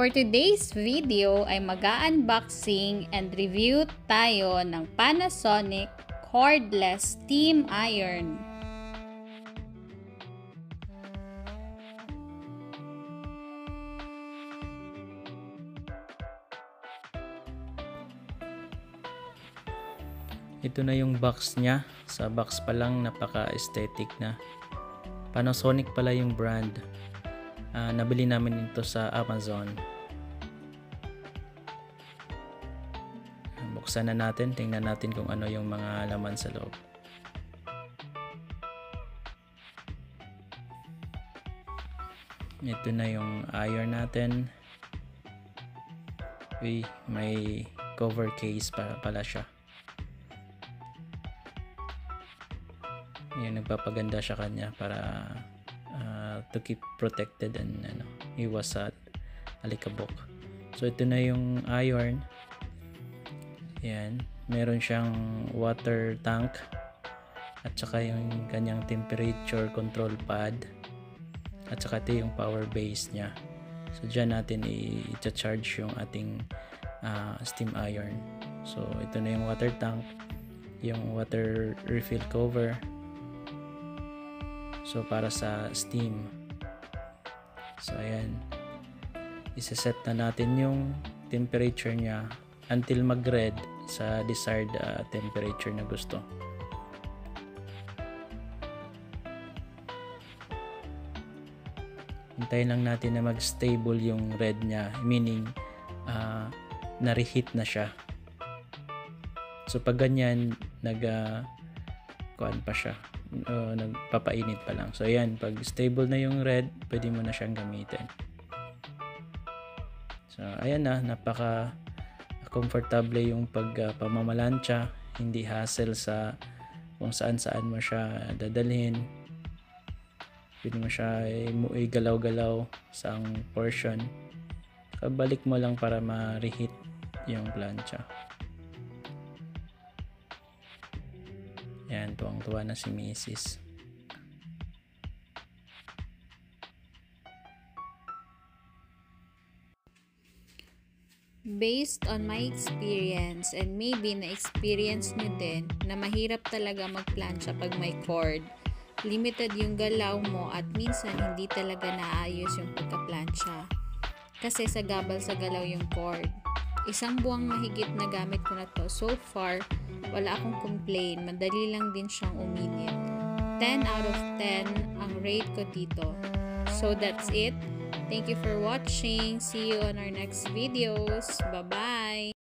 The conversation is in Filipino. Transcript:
For today's video ay mag-unboxing and review tayo ng Panasonic cordless steam iron. Ito na yung box niya. Sa box pa lang napaka-aesthetic na. Panasonic pala yung brand. Nabili namin ito sa Amazon. Buksan na natin. Tingnan natin kung ano yung mga laman sa loob. Ito na yung iron natin. Uy, may cover case pala siya. Yung nagpapaganda siya kanya para to keep protected and iwas sa alikabok. So ito na yung iron. Yan, meron siyang water tank at saka yung kanyang temperature control pad at saka ito yung power base niya. So dyan natin i-charge yung ating steam iron. So ito na yung water tank, yung water refill cover. So para sa steam. So ayan, isa-set na natin yung temperature niya until mag-red sa desired temperature na gusto. Hintayin lang natin na mag-stable yung red niya, meaning na-reheat na siya. So pag ganyan kuan pa siya, nagpapainit pa lang. So ayan, pag stable na yung red, pwede mo na siyang gamitin. So ayan na, napaka comfortable yung pamamalansya, hindi hassle sa kung saan mo siya dadalhin. Pwede mo siya igalaw-galaw sa ang portion. Kabalik mo lang para ma-reheat yung plancha. Yan, tuwang-tuwa na si Mrs. Based on my experience and maybe na-experience nyo din na mahirap talaga magplansya pag may cord. Limited yung galaw mo at minsan hindi talaga naayos yung pagkaplansya. Kasi sagabal sa galaw yung cord. Isang buwang mahigit na gamit ko na to. So far, wala akong complain. Madali lang din siyang uminit. 10 out of 10 ang rate ko dito. So that's it. Thank you for watching. See you on our next videos. Bye-bye!